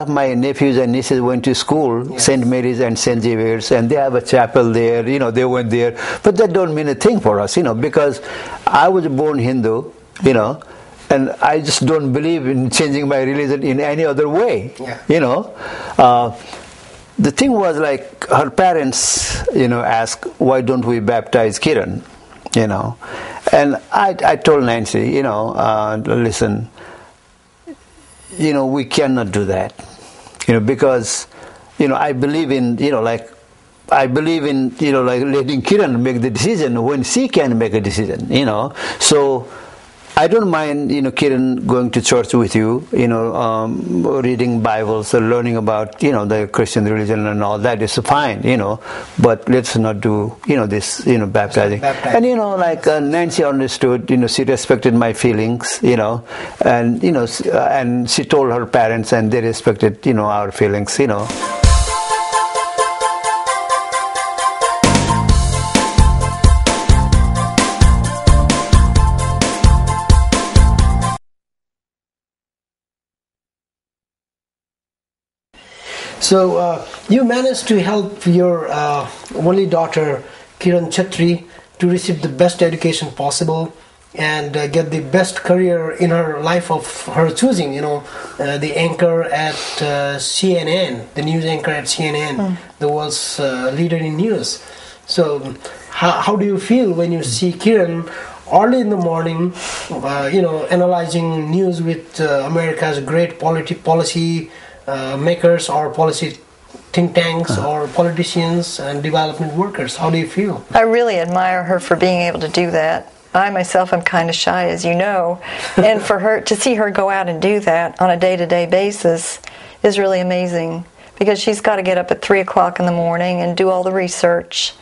My nephews and nieces went to school, yes. St. Mary's and St. Xavier's, and they have a chapel there, they went there. But that don't mean a thing for us, because I was born Hindu, and I just don't believe in changing my religion in any other way, The thing was like her parents, asked, why don't we baptize Kiran, And I told Nancy, listen, we cannot do that, because, I believe in, I believe in, letting Kiran make the decision when she can make a decision, So I don't mind, Kiran going to church with you, reading Bibles or learning about, the Christian religion and all that is fine, but let's not do, this, baptizing. And, Nancy understood, she respected my feelings, and, and she told her parents and they respected, our feelings, So you managed to help your only daughter, Kiran Chetri, to receive the best education possible and get the best career in her life of her choosing, the anchor at CNN, the news anchor at CNN, the world's leader in news. So how do you feel when you see Kiran early in the morning, analyzing news with America's great policy makers or policy think tanks or politicians and development workers? How do you feel? I really admire her for being able to do that. I myself am kind of shy, as you know, and for her to see her go out and do that on a day-to-day basis is really amazing, because she's got to get up at 3 o'clock in the morning and do all the research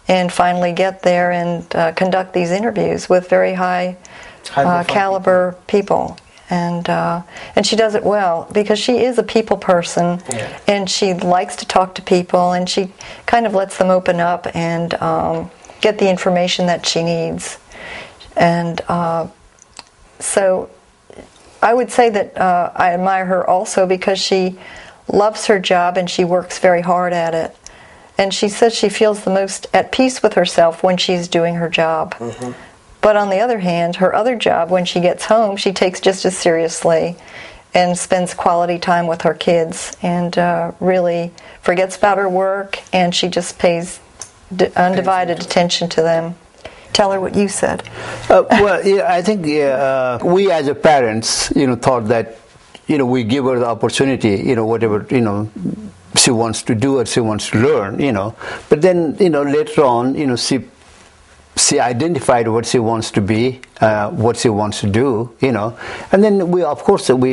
and finally get there and conduct these interviews with very high caliber people. And she does it well, because she is a people person, and she likes to talk to people, and she kind of lets them open up and get the information that she needs. And so I would say that I admire her also because she loves her job and she works very hard at it. And she says she feels the most at peace with herself when she's doing her job. Mm-hmm. But on the other hand, her other job, when she gets home, she takes just as seriously and spends quality time with her kids and really forgets about her work, and she just pays undivided attention to them. Tell her what you said. I think we as a parents, thought that, we give her the opportunity, whatever, she wants to do or she wants to learn, But then, later on, she identified what she wants to be, what she wants to do, and then we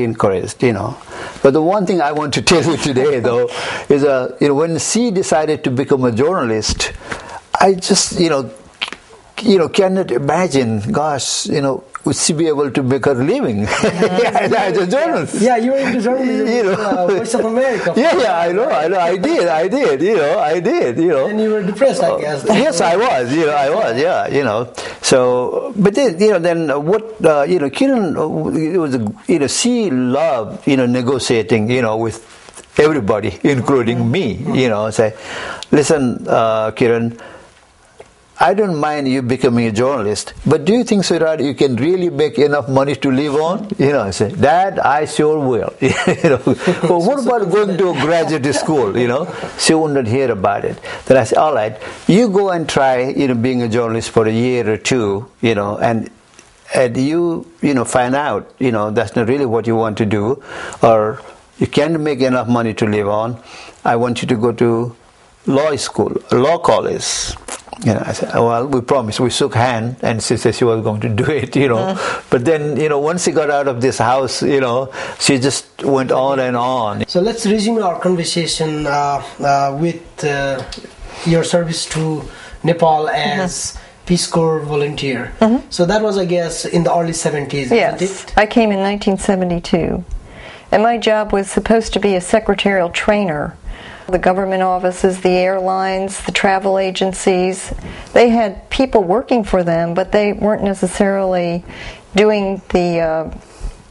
encouraged, But the one thing I want to tell you today, though, is, when she decided to become a journalist, I just, cannot imagine, gosh, would she be able to make her living as a journalist? Yeah, you were into journalism, Voice of America. Yeah, I know, I did, I did. And you were depressed, I guess. Yes, I was, So, but then, then what, Kiran, was, she loved, negotiating, with everybody, including me, say, listen, Kiran, I don't mind you becoming a journalist, but do you think, sweetheart, you can really make enough money to live on? I say, Dad, I sure will. Well, what about going to a graduate school? She would not hear about it. Then I said, all right, you go and try, being a journalist for a year or two, and you, find out, that's not really what you want to do, or you can't make enough money to live on. I want you to go to law college. I said, well, we promised. We shook hands, and she said she was going to do it, But then, once she got out of this house, she just went on and on. So let's resume our conversation with your service to Nepal as Peace Corps volunteer. Mm-hmm. So that was, I guess, in the early 70s, yes, isn't it? I came in 1972. And my job was supposed to be a secretarial trainer. The government offices, the airlines, the travel agencies, they had people working for them, but they weren't necessarily doing they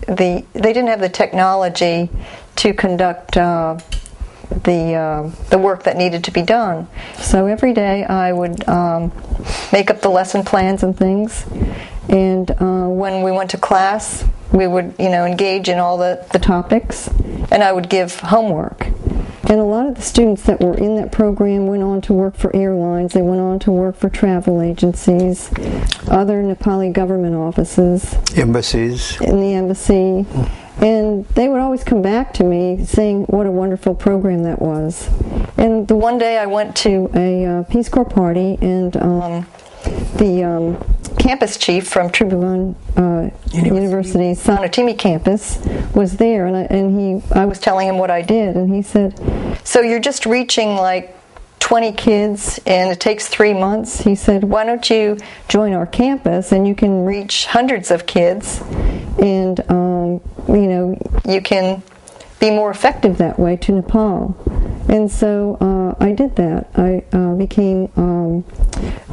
didn't have the technology to conduct the work that needed to be done. So every day I would make up the lesson plans and things, and when we went to class, we would engage in all the topics, and I would give homework. And a lot of the students that were in that program went on to work for airlines, they went on to work for travel agencies, other Nepali government offices, embassies, in the embassy. And they would always come back to me saying what a wonderful program that was. And the one day I went to a Peace Corps party, and the campus chief from Tribhuvan University's Sanatimi campus was there, and I was telling him what I did, and he said, "So you're just reaching like 20 kids, and it takes 3 months?" He said, "Why don't you join our campus, and you can reach hundreds of kids, and you can be more effective that way to Nepal." And so I did that. I became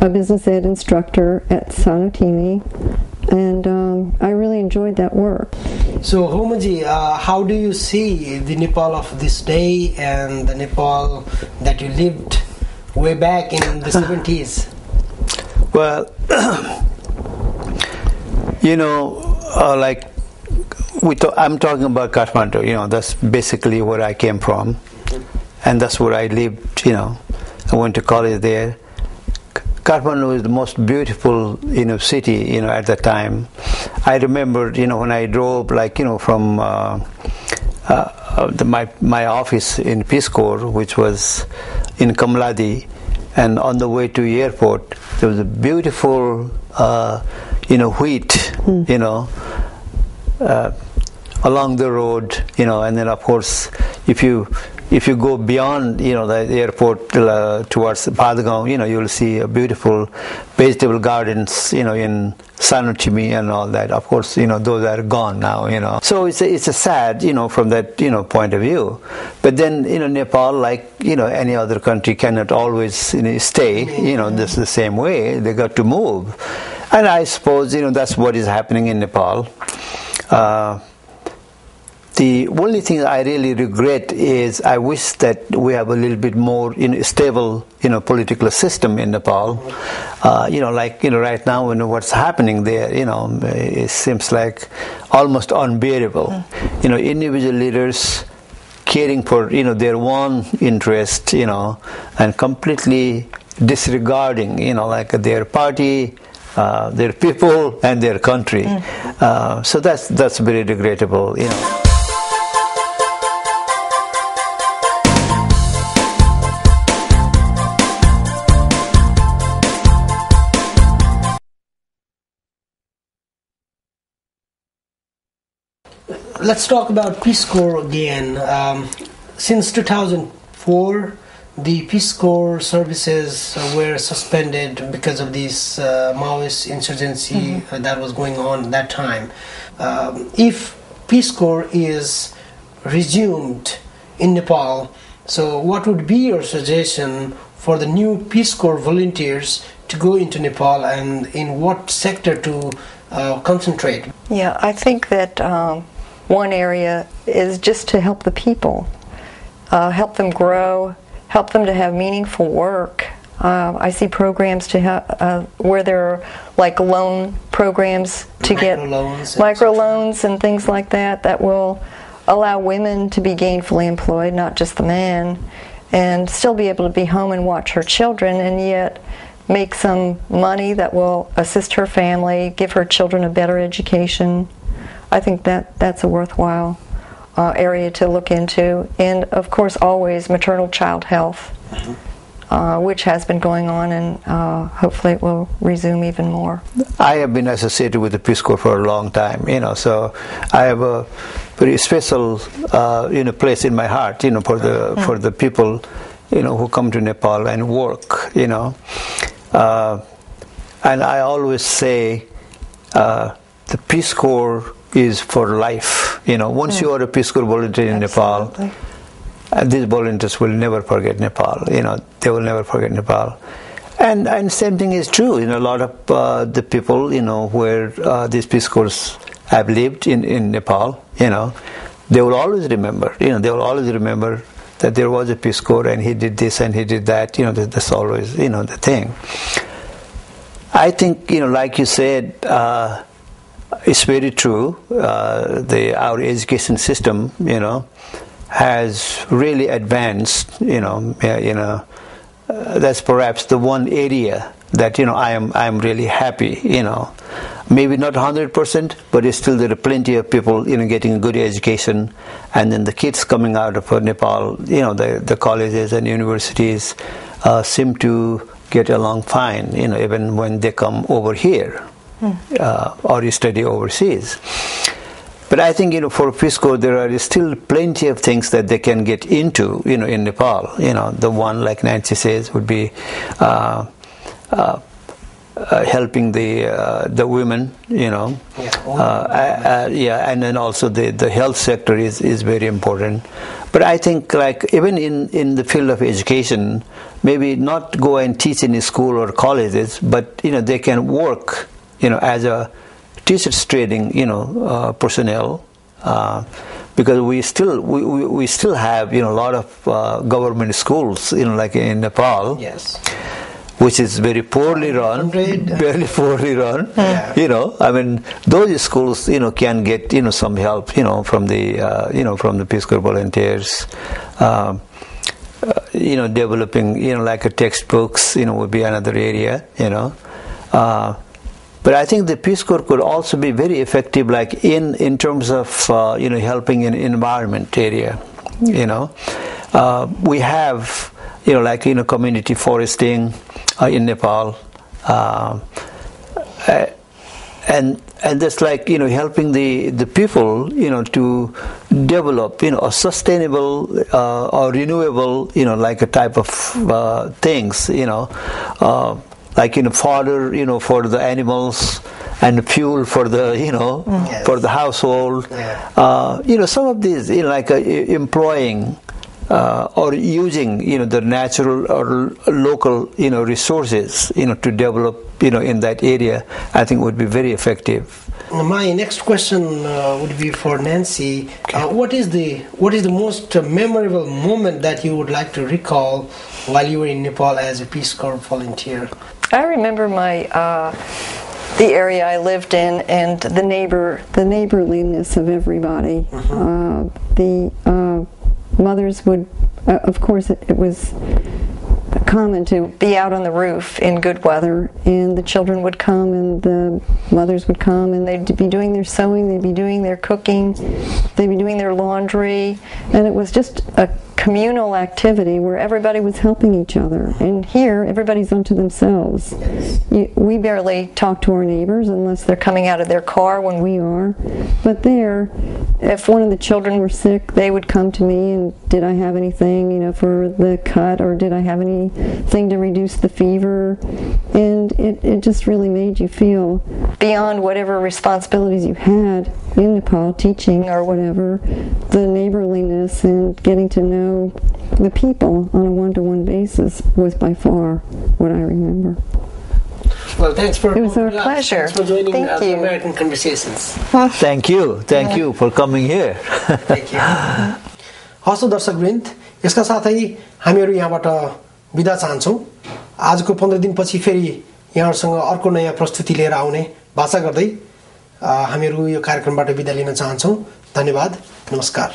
a business ed instructor at Sanatimi, and I really enjoyed that work. So Homaji, how do you see the Nepal of this day and the Nepal that you lived way back in the 70s? Well, I'm talking about Kathmandu. That's basically where I came from, and that's where I lived. I went to college there. Kathmandu is the most beautiful, city, at the time. I remember, when I drove, from my office in Peace Corps, which was in Kamladi, and on the way to airport, there was a beautiful, wheat, along the road, and then of course, if you go beyond, the airport towards Padgaon, you'll see a beautiful vegetable gardens, in Sanatimi and all that. Of course, those are gone now, So it's a sad, from that, point of view. But then, Nepal, like, any other country, cannot always stay, this the same way. They got to move. And I suppose, that's what is happening in Nepal. The only thing I really regret is I wish that we have a little bit more stable political system in Nepal. Right now, what's happening there, it seems like almost unbearable. Individual leaders caring for their own interest, and completely disregarding their party, their people, and their country. So that's very regrettable. Let's talk about Peace Corps again. Since 2004, the Peace Corps services were suspended because of this Maoist insurgency that was going on at that time. If Peace Corps is resumed in Nepal, so what would be your suggestion for the new Peace Corps volunteers to go into Nepal, and in what sector to concentrate? Yeah, I think that one area is just to help the people, help them grow, help them to have meaningful work. I see programs to where there are like loan programs to get microloans and things like that will allow women to be gainfully employed, not just the man, and still be able to be home and watch her children, and yet make some money that will assist her family, give her children a better education. I think that's a worthwhile area to look into. And of course, always maternal child health, which has been going on, and hopefully it will resume even more. I have been associated with the Peace Corps for a long time, so I have a very special, place in my heart, for the people, who come to Nepal and work, and I always say, the Peace Corps is for life. Once you are a Peace Corps volunteer in Nepal, these volunteers will never forget Nepal. They will never forget Nepal. And same thing is true. A lot of the people, where these Peace Corps have lived in Nepal, they will always remember. They will always remember that there was a Peace Corps and he did this and he did that. That's always the thing. I think like you said, it's very true. Our education system, has really advanced. That's perhaps the one area that I'm really happy. Maybe not 100%, but still there are plenty of people getting a good education, and then the kids coming out of Nepal, the colleges and universities seem to get along fine. Even when they come over here or study overseas. But I think for Peace Corps there are still plenty of things that they can get into in Nepal. The one, like Nancy says, would be helping the women, and then also the health sector is very important. But I think even in the field of education, maybe not go and teach in school or colleges, but they can work as a teachers training personnel, because we still have a lot of government schools like in Nepal. Yes. Which is very poorly run, very poorly run. Yeah. Those schools, can get, some help, from the Peace Corps volunteers. Developing, like textbooks, would be another area, But I think the Peace Corps could also be very effective, like in terms of, helping in environment area, We have, community foresting in Nepal, and that's helping the people, to develop, a sustainable or renewable, a type of things, fodder, for the animals, and fuel for the, yes. for the household. Yeah. Some of these, employing or using, the natural or local, resources, to develop, in that area, I think would be very effective. My next question would be for Nancy. What is the most memorable moment that you would like to recall while you were in Nepal as a Peace Corps volunteer? I remember the area I lived in and the neighborliness of everybody. Mm-hmm. The mothers would, of course, it was common to be out on the roof in good weather, and the children would come and the mothers would come, and they'd be doing their sewing, they'd be doing their cooking, they'd be doing their laundry, and it was just a communal activity where everybody was helping each other. And here, everybody's unto themselves. We barely talk to our neighbors unless they're coming out of their car when we are. But there, if one of the children were sick, they would come to me and, did I have anything, for the cut, or did I have anything to reduce the fever? And it just really made you feel beyond whatever responsibilities you had in Nepal, teaching or whatever, the neighborliness and getting to know the people on a one-to-one basis was by far what I remember. Well, thanks for it was our pleasure. Thanks for joining Thank you. American Conversations. Thank you for coming here. Thank you. हस् दर्शकवृन्द, यसका साथै हामीहरू यहाँबाट बिदा चाहन्छौँ। आजको 15 दिनपछि फेरि यहाँहरुसँग अर्को नयाँ प्रस्तुति लिएर आउने भाषा गर्दै हामीहरू यो कार्यक्रमबाट बिदा लिन चाहन्छौँ। धन्यवाद, नमस्कार।